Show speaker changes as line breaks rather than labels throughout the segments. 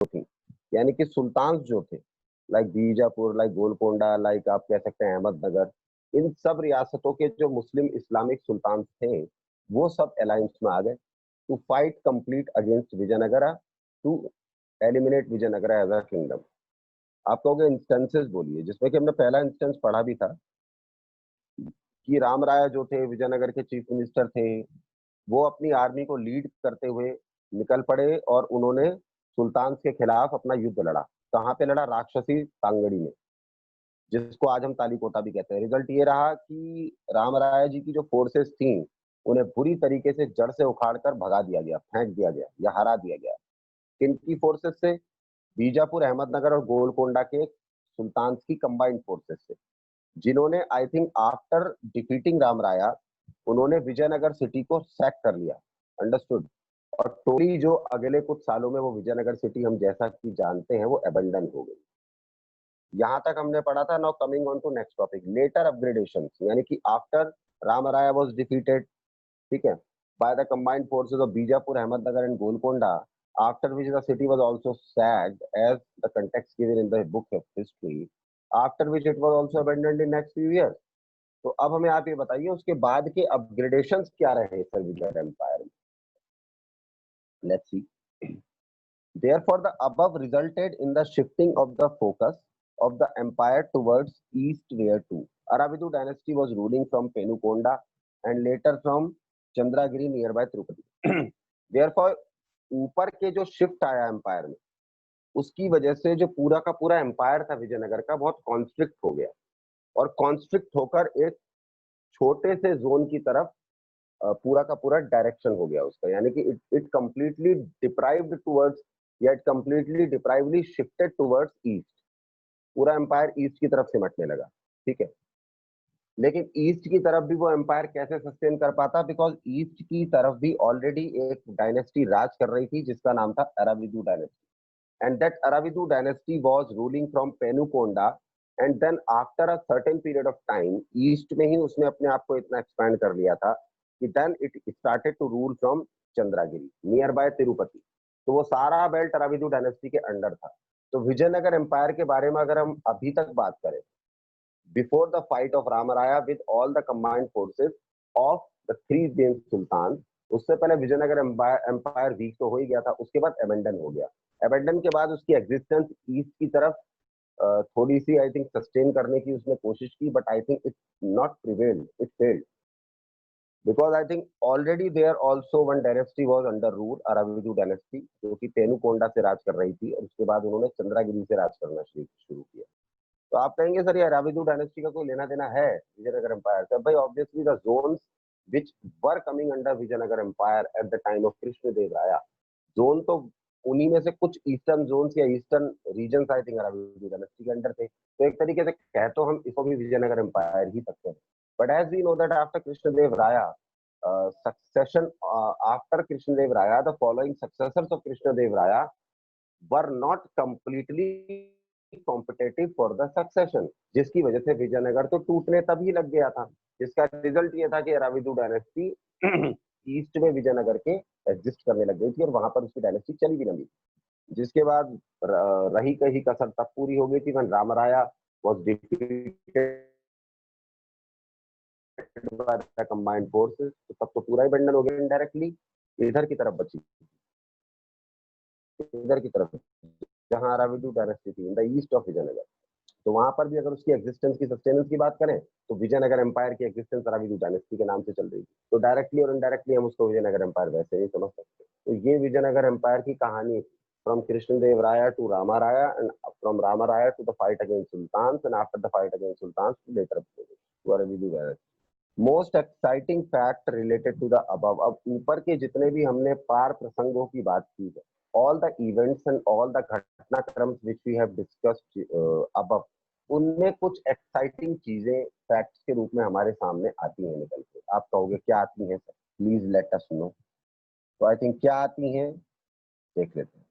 थी, यानी कि सुल्तान जो थे, like Bijapur, like Golconda, like आप कह सकते हैं अहमदनगर, इन सब रियासतों के जो मुस्लिम इस्लामिक सुल्तान थे, वो सब अलायंस में आ गए to fight complete against Vijayanagara, to eliminate Vijayanagara as a kingdom. आप कहोगे इंस्टेंसेस बोलिए, जिसमें कि हमने पहला इंस्टेंस पढ़ा भी था कि राम राय जो थे विजयनगर के चीफ मिनिस्टर थे, वो अपनी आर्मी को लीड करते हुए निकल पड़े और उन्होंने सुल्तान के खिलाफ अपना युद्ध लड़ा। कहाँ पे लड़ा? राक्षसी तांगड़ी में, जिसको आज हम तालीकोटा भी कहते हैं। रिजल्ट ये रहा कि राम राय जी की जो फोर्सेस थी, उन्हें बुरी तरीके से जड़ से उखाड़कर भगा दिया गया, फेंक दिया गया या हरा दिया गया। किनकी फोर्सेस से? बीजापुर, अहमदनगर और गोलकोंडा के सुल्तान की कंबाइंड फोर्सेस से, जिन्होंने I think after defeating Ram राया, उन्होंने विजयनगर सिटी को सैक कर लिया। अंडरस्टूड? और टोली जो अगले कुछ सालों में वो विजयनगर सिटी हम जैसा कि जानते हैं वो अबंडन हो गई। यहाँ तक हमने पढ़ा था। Now coming on to next topic, later upgradation, यानी कि after Rama Raya was defeated, ठीक है, by the combined forces of Bijapur, Ahmednagar and Golconda, after which the city was also sacked as the context given in the book of history, after which it was also abandoned in next few years। तो अब हमें आप ये बताइए उसके बाद के upgradations क्या रहे सर विजय एम्पायर में। Let's see. Therefore, the above resulted in the shifting of the focus of the empire towards east, where to Aravidu dynasty was ruling from Penukonda and later from Chandragiri nearby Tirupati। Therefore, ऊपर के जो shift आया empire में, उसकी वजह से जो पूरा का पूरा एम्पायर था विजयनगर का बहुत कॉन्स्ट्रिक्ट हो गया, और कॉन्स्ट्रिक्ट होकर एक छोटे से जोन की तरफ पूरा का पूरा डायरेक्शन हो गया उसका, यानी कि इट कंप्लीटली डिप्राइव्ड टुवर्ड्स, या it completely deprively shifted towards east. पूरा एम्पायर ईस्ट की तरफ सिमटने लगा, ठीक है। लेकिन ईस्ट की तरफ भी वो एम्पायर कैसे सस्टेन कर पाता? बिकॉज ईस्ट की तरफ भी ऑलरेडी एक डायनेस्टी राज कर रही थी जिसका नाम था Aravidu dynasty, and that Aravidu dynasty was ruling from Penukonda, and then after a certain period of time east में ही उसने अपने आप को इतना एक्सपैंड कर लिया था कि then it started to rule from Chandragiri nearby Tirupati. तो वो सारा बेल्ट अराविदु डायनेस्टी के अंडर था। तो विजयनगर एम्पायर के बारे में अगर हम अभी तक बात करें, before the fight of Ramaraya with all the combined forces of the three Jain Sultan, उससे पहले विजयनगर एम्पायर वीक तो हो ही गया था, उसके बाद एबेंडन हो गया। एबेंडन के बाद उसकी एग्जिस्टेंस ईस्ट की तरफ थोड़ी सी आई थिंक सस्टेन करने की उसने कोशिश की, but I think it not prevailed, it failed, because I think already there also one dynasty was under rule, Aravidu dynasty, जो कि पेनुकोंडा से राज कर रही थी, और उसके बाद उन्होंने चंद्रागिरी से राज करना शुरू किया। तो आप कहेंगे सर ये अराविदु डायनेस्टी का कोई लेना देना है विजयनगर एम्पायर से? भाई obviously the zones which were coming under Vijayanagar empire at the time of Krishnadeva Raya, zone तो उन्हीं में से कुछ ईस्टर्न जोन्स या eastern regions I think Aravidu dynasty के अंडर थे। तो एक तरीके से कह तो हम इसको भी विजयनगर एम्पायर ही सकते हैं। But as we know that after Krishnadeva Raya succession, after Krishnadev Raya, the following successors of Krishnadev Raya were not completely competitive for the succession, जिसकी वजह से विजयनगर तो टूटने तभी लग गया था, जिसका रिजल्ट ये था कि अराविदु डायनेस्टी ईस्ट में विजयनगर के एग्जिस्ट करने लग गई थी और वहां पर उसकी डायनेस्टी चली भी नहीं। जिसके बाद रही कही कसर तब पूरी हो गई थी when Ramraya was defeated by the combined forces, तो तब तो पूरा ही बंडन हो गया इनडायरेक्टली। इधर की तरफ बची, इधर की तरफ जहां अराविदु डायनेस्टी थी in the east of Vijayanagar, तो वहां पर भी अगर उसकी एग्जिस्टेंस की सस्टेनेंस की बात करें तो विजयनगर एम्पायर की एग्जिस्टेंस अराविदु डायनेस्टी के नाम से चल रही थी। तो डायरेक्टली और इनडायरेक्टली हम उसको विजयनगर एम्पायर वैसे नहीं समझ सकते। तो ये विजयनगर एम्पायर की कहानी from Krishnadeva Raya to Ramaraya, and from Ramaraya to the fight against sultan, and after the fight against sultan to later to Aravidu dynasty. Most exciting fact related to the above, अब ऊपर के जितने भी हमने पार प्रसंगों की बात की है, all the events and all the घटनाक्रम which we have discussed above, उनमें कुछ एक्साइटिंग चीजें फैक्ट्स के रूप में हमारे सामने आती हैं निकल के। आप कहोगे क्या आती हैं sir, please let us know. तो आई थिंक क्या आती हैं देख लेते हैं।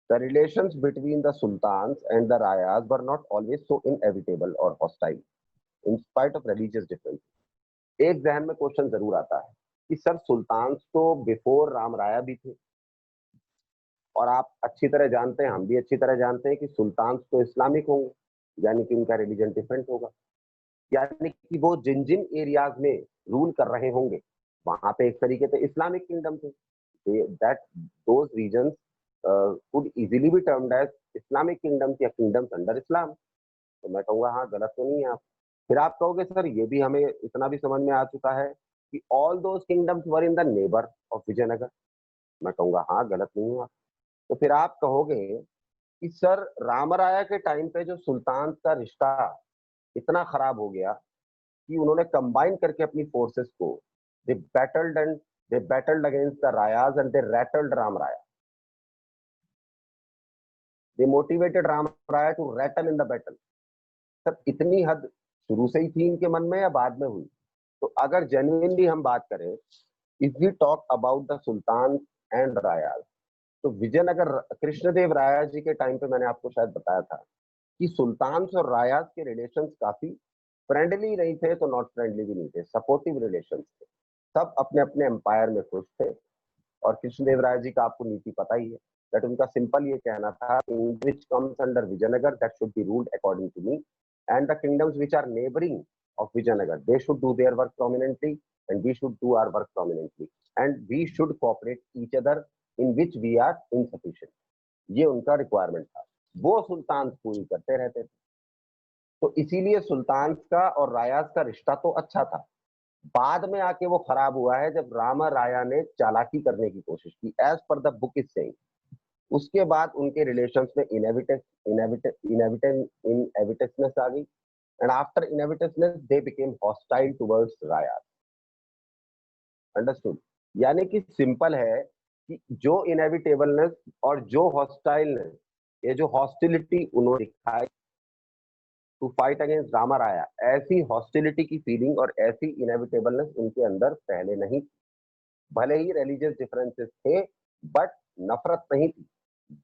The relations between the sultans and the rayas were not always so inevitable or hostile in spite of religious differences। एक जहन में क्वेश्चन जरूर आता है कि सर सुल्तान तो बिफोर राम राया भी थे और आप अच्छी तरह जानते हैं, हम भी अच्छी तरह जानते हैं कि सुल्तान तो इस्लामिक होंगे, यानी कि उनका रिलीजन डिफरेंट होगा। यानी कि वो जिन जिन एरियाज में रूल कर रहे होंगे, वहां पे एक तरीके से इस्लामिक किंगडम थे, that those regions could easily be termed as Islamic kingdoms या किंगडम्स अंडर इस्लाम। तो मैं कहूंगा हाँ, गलत तो नहीं है आप। फिर आप कहोगे सर ये भी हमें इतना भी समझ में आ चुका है कि all those kingdoms were in the neighbour of Vijayanagar. मैं कहूंगा हाँ, गलत नहीं है आप। तो फिर आप कहोगे कि सर रामराया के टाइम पे जो सुल्तान का रिश्ता इतना खराब हो गया कि उन्होंने कंबाइन करके अपनी फोर्सेस को, they battled and they battled against the Rayas and they rattled Ramaraya, they motivated Ramaraya to rattle in the battle. सर इतनी हद शुरू से ही थी इनके मन में या बाद में हुई? तो अगर जेन्युइनली हम बात करें, if we talk about the sultan and Rayas, तो विजयनगर कृष्णदेव राया जी के टाइम पे मैंने आपको शायद बताया था कि सुल्तान और रायाज के रिलेशंस काफी फ्रेंडली नहीं थे, तो नॉट फ्रेंडली भी नहीं थे, सपोर्टिव रिलेशंस थे। सब अपने अपने एम्पायर में खुश थे। और कृष्णदेव राय जी का आपको नीति पता ही है, दैट उनका सिंपल ये कहना था, which comes under Vijayanagar that should be ruled according to me, and the kingdoms which are neighbouring of Vijayanagar they should do their work prominently and we should do our work prominently and we should cooperate each other in which we are insufficient. ये उनका requirement था, वो सुल्तान पूरी करते रहते थे। तो इसीलिए सुल्तान का और रायाज का रिश्ता तो अच्छा था। बाद में आके वो खराब हुआ है जब रामा राया ने चालाकी करने की कोशिश की, as per the book is saying. उसके बाद उनके रिलेशंस में इनएविटेसनेस आ गई, and after inevitableness they became hostile towards Raya. Understood? यानी कि सिंपल है कि जो इनएविटेबलनेस और जो हॉस्टाइलनेस, ये जो हॉस्टिलिटी उन्होंने दिखाई टू फाइट अगेंस्ट रामा राया, ऐसी हॉस्टिलिटी की फीलिंग और ऐसी इनएविटेबलनेस उनके अंदर पहले नहीं। भले ही रिलीजियस डिफरेंसेस थे, बट नफरत नहीं थी।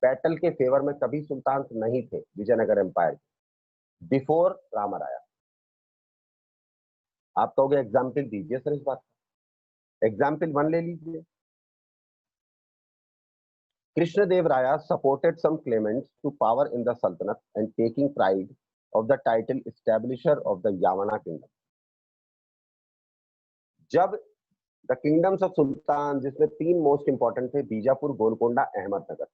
बैटल के फेवर में कभी सुल्तान नहीं थे विजयनगर एम्पायर बिफोर रामराया। आप कहोगे एग्जाम्पल दीजिए सर इस बात का। एग्जाम्पल वन ले लीजिए। Krishnadeva Raya supported some claimants to power in the सल्तनत and taking pride of the title establisher of the Yavana kingdom. जब द किंगडम्स ऑफ सुल्तान, जिसमें तीन मोस्ट इंपॉर्टेंट थे, बीजापुर, गोलकोंडा, अहमदनगर,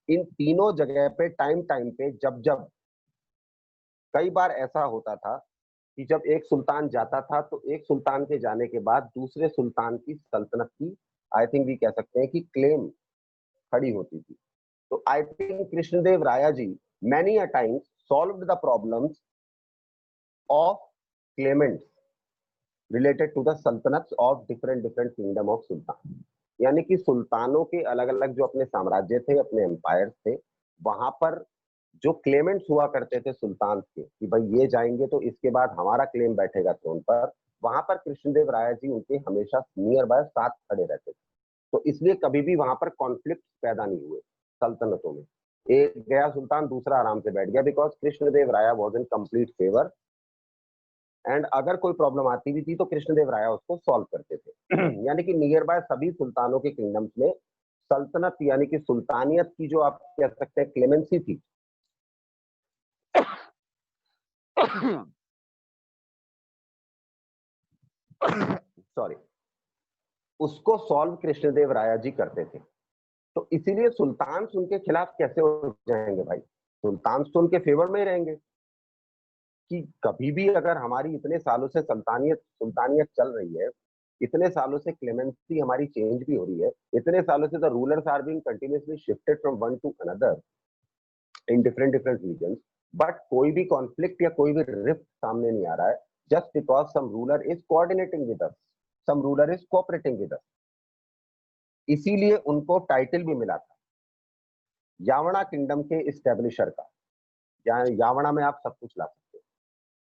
इन तीनों जगह पे टाइम टाइम पे जब जब कई बार ऐसा होता था कि जब एक सुल्तान जाता था तो एक सुल्तान के जाने के बाद दूसरे सुल्तान की सल्तनत की, आई थिंक भी कह सकते हैं कि क्लेम खड़ी होती थी। तो आई think Krishnadeva Raya ji many a times solved the problems of claimants related to the सल्तनत of different different kingdom of sultan. यानी कि सुल्तानों के अलग अलग जो अपने साम्राज्य थे, अपने एम्पायर थे, वहां पर जो क्लेमेंट्स हुआ करते थे सुल्तान के कि भाई ये जाएंगे तो इसके बाद हमारा क्लेम बैठेगा थ्रोन पर, वहां पर कृष्णदेव राय जी उनके हमेशा नियर बाय साथ खड़े रहते थे। तो इसलिए कभी भी वहां पर कॉन्फ्लिक्ट पैदा नहीं हुए सल्तनतों में। एक गया सुल्तान, दूसरा आराम से बैठ गया, because Krishnadeva Raya was in complete favour. And अगर कोई प्रॉब्लम आती भी थी तो कृष्णदेव राय उसको सॉल्व करते थे। यानी कि नियर बाय सभी सुल्तानों के किंगडम्स में सल्तनत यानी कि सुल्तानियत की जो आप कह सकते हैं क्लेमेंसी थी, सॉरी, उसको सॉल्व कृष्णदेव राय जी करते थे। तो इसीलिए सुल्तान उनके खिलाफ कैसे हो जाएंगे भाई? सुल्तान तो उनके फेवर में ही रहेंगे। कि कभी भी अगर हमारी इतने सालों से सुल्तानियत सुल्तानियत चल रही है, इतने सालों से क्लेमेंसी हमारी चेंज भी हो रही है, इतने सालों से the rulers are being continuously shifted from one to another in different different regions, but कोई भी कॉन्फ्लिक्ट या कोई भी रिफ्ट सामने नहीं आ रहा है, just because some ruler is coordinating with us, some ruler is cooperating with us. इसीलिए उनको टाइटल भी मिला था यावना किंगडम के इस्टेब्लिशर का। यावना में आप सब कुछ ला सकते हो।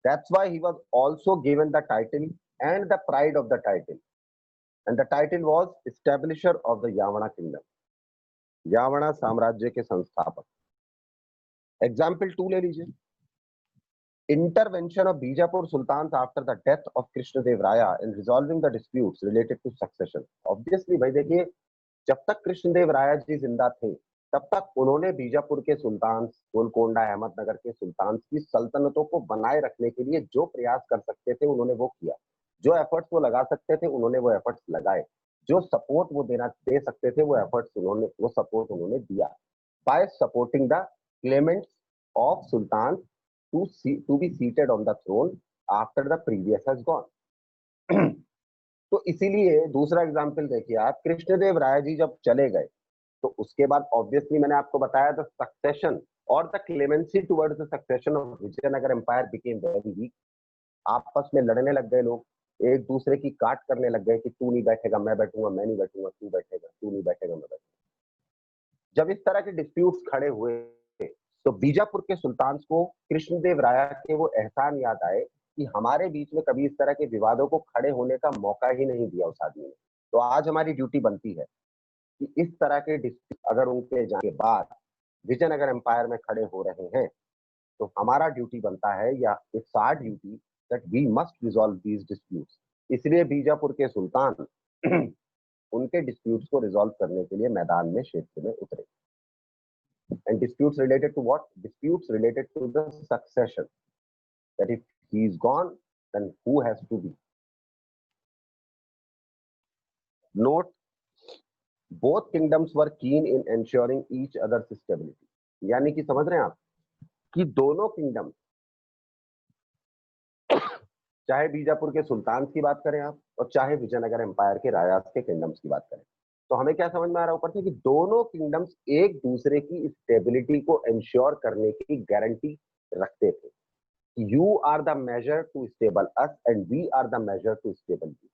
That's why he was also given the title and the pride of the title. And the title was Establisher of the Yavana Kingdom. यावना साम्राज्य के संस्थापक। एग्जाम्पल 2 ले लीजिए। Intervention of Bijapur sultans after the death of Krishnadev Raya in resolving the disputes related to succession. Obviously भाई देखिए, जब तक कृष्णदेव राय जी जिंदा थे तब तक उन्होंने बीजापुर के सुल्तान, गोलकोंडा, अहमदनगर के सुल्तान की सल्तनतों को बनाए रखने के लिए जो प्रयास कर सकते थे उन्होंने वो किया, जो एफर्ट्स वो लगा सकते थे उन्होंने वो एफर्ट्स लगाए, जो सपोर्ट वो दे सकते थे वो सपोर्ट उन्होंने दिया, by supporting the claimants of sultan to be seated on the throne after the previous has gone. तो इसीलिए दूसरा एग्जाम्पल देखिए आप, कृष्णदेव राय जी जब चले गए तो उसके बाद ऑब्वियसली मैंने आपको बताया द सक्सेशन और the clemency towards the succession of Vijayanagar empire became very weak. आपस में लड़ने लग गए लोग, एक दूसरे की काट करने लग गए कि तू नहीं बैठेगा मैं बैठूंगा, मैं नहीं बैठूंगा तू बैठेगा, तू नहीं बैठेगा मैं बैठूंगा। जब इस तरह के डिस्प्यूट्स खड़े हुए तो बीजापुर के सुल्तान को कृष्णदेव राय के वो एहसान याद आए कि हमारे बीच में कभी इस तरह के विवादों को खड़े होने का मौका ही नहीं दिया उस आदमी ने। तो आज हमारी ड्यूटी बनती है कि इस तरह के डिस्प्यूट अगर उनके जाने के बाद विजयनगर एम्पायर में खड़े हो रहे हैं तो हमारा ड्यूटी बनता है, या it's our duty that we must resolve these disputes. इसलिए बीजापुर के सुल्तान उनके डिस्प्यूट्स को रिजॉल्व करने के लिए मैदान में, क्षेत्र में उतरे। And disputes related to what? Disputes related to the succession. That if he is gone, then who has to be? Note, both kingdoms were keen in ensuring each other's stability. यानी कि समझ रहे हैं आप कि दोनों किंगडम, चाहे बीजापुर के सुल्तान की बात करें आप और चाहे विजयनगर एम्पायर के राजास के किंगडम्स की बात करें, तो हमें क्या समझ में आ रहा है ऊपर से कि दोनों किंगडम्स एक दूसरे की स्टेबिलिटी को इंश्योर करने की गारंटी रखते थे। You are the measure to stable us and we are the measure to stable you.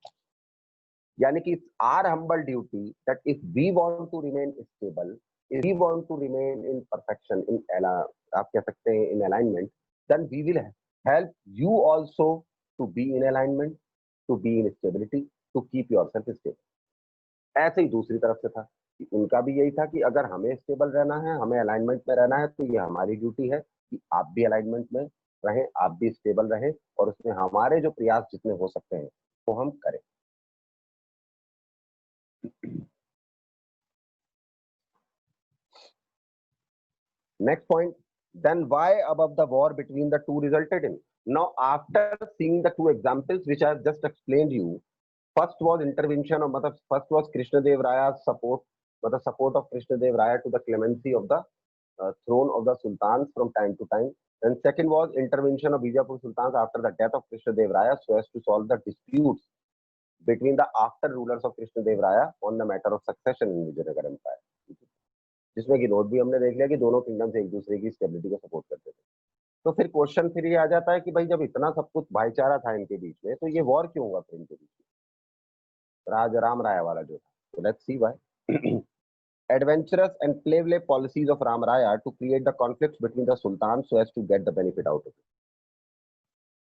यानी कि it's our humble duty that if we want to remain stable, if we want to remain in perfection, आप कह सकते हैं in alignment, then we will help you also to be in alignment, to be in stability, to keep yourself stable. ऐसे ही दूसरी तरफ से था कि उनका भी यही था कि अगर हमें स्टेबल रहना है, हमें अलाइनमेंट में रहना है, तो ये हमारी ड्यूटी है कि आप भी अलाइनमेंट में रहें, आप भी स्टेबल रहें और उसमें हमारे जो प्रयास जितने हो सकते हैं वो हम करें। Next point, then why above the war between the two resulted in? Now, after seeing the two examples which I have just explained you, first was intervention of, first was Krishnadev Raya's support, support of Krishnadev Raya to the clemency of the throne of the sultans from time to time. And second was intervention of Bijapur sultans after the death of Krishnadev Raya so as to solve the disputes between the after rulers of Krishnadev Raya on the matter of succession in Vijayanagar Empire. जिसमें कि note भी हमने देख लिया कि दोनों kingdoms एक दूसरे की स्टेबिलिटी को सपोर्ट करते थे। तो फिर क्वेश्चन फिर ये आ जाता है कि भाई जब इतना सब कुछ भाईचारा था इनके बीच में तो ये वॉर क्यों हुआ फिर इनके बीच में, राम राया वाला जो था। तो let's see why. Adventurous and play policies of Ram Raya to create the conflicts between the sultans so as to get the benefit out of it.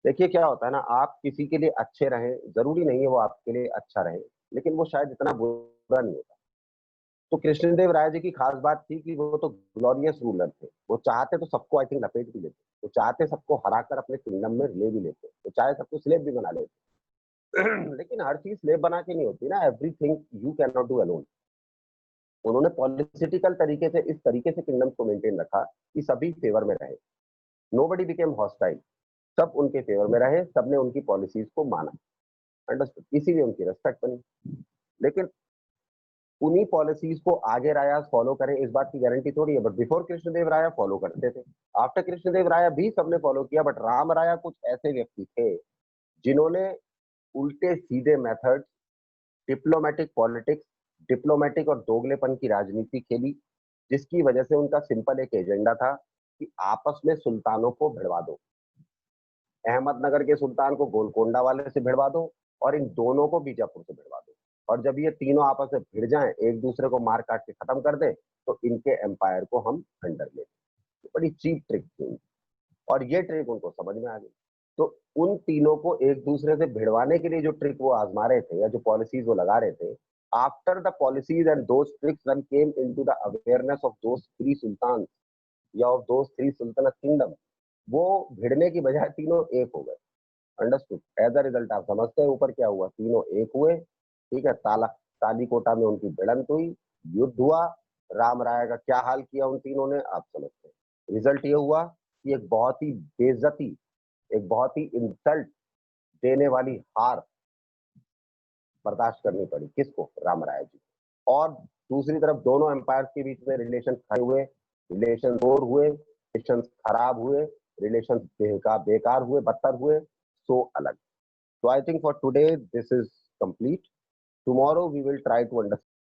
देखिए क्या होता है ना, आप किसी के लिए अच्छे रहें, जरूरी नहीं है वो आपके लिए अच्छा रहे, लेकिन वो शायद इतना बुरा नहीं होता। तो कृष्णदेव राय जी की खास बात थी कि वो तो ग्लोरियस रूलर थे, वो चाहते तो सबको आई थिंक लपेट भी लेते, वो चाहते सबको हराकर अपने किंगडम में ले भी लेते, वो चाहे सबको स्लेव भी बना लेते। लेकिन हर चीज स्लेव बना के नहीं होती ना, everything you can not do alone. उन्होंने पॉलिटिकल तरीके से इस तरीके से किंगडम को मेंटेन रखा कि सभी फेवर में रहे, नोबडी बिकेम हॉस्टाइल, सब उनके फेवर में रहे, सबने उनकी पॉलिसीज को माना, अंडरस्टूड, इसीलिए उनकी रेस्पेक्ट बनी। लेकिन उन्हीं पॉलिसीज को आगे राया फॉलो करें इस बात की गारंटी थोड़ी है, but before Krishnadeva Raya follow करते थे, आफ्टर कृष्णदेव राया भी सबने फॉलो किया, बट राम राया कुछ ऐसे व्यक्ति थे जिन्होंने उल्टे सीधे मेथड, डिप्लोमेटिक पॉलिटिक्स, डिप्लोमेटिक और दोगलेपन की राजनीति खेली, जिसकी वजह से उनका सिंपल एक एजेंडा था कि आपस में सुल्तानों को भिड़वा दो, अहमदनगर के सुल्तान को गोलकोंडा वाले से भिड़वा दो और इन दोनों को बीजापुर से भिड़वा दो, और जब ये तीनों आपस में भिड़ जाएं, एक दूसरे को मार काट के खत्म कर दें, तो इनके एम्पायर को हम अंडर ले। बड़ी चीप ट्रिक थी और ये ट्रिक उनको समझ में आ गई। तो उन तीनों को एक दूसरे से भिड़वाने के लिए जो ट्रिक वो आजमा रहे थे या जो पॉलिसीज वो लगा रहे थे, after the policies and those tricks one came into the awareness of those three sultan या ऑफ दोस थ्री सुल्तानत किंगडम, वो भिड़ने की बजाय तीनों एक हो गए, अंडरस्टूड। एज अ रिजल्ट आप समझते हैं ऊपर क्या हुआ, तीनों एक हुए, ठीक है, तालीकोटा में उनकी भिड़ंत हुई, युद्ध हुआ, राम राय का क्या हाल किया उन तीनों ने, आप समझते हैं। रिजल्ट ये हुआ कि एक बहुत ही बेइज्जती, एक बहुत ही इंसल्ट देने वाली हार बर्दाश्त करनी पड़ी। किसको? राम राय जी। और दूसरी तरफ दोनों एम्पायर के बीच में रिलेशन खड़े हुए, रिलेशन तोड़ हुए, रिलेशन खराब हुए, रिलेशन बेकार हुए, बदतर हुए, सो अलग। So I think for today this is complete. Tomorrow we will try to understand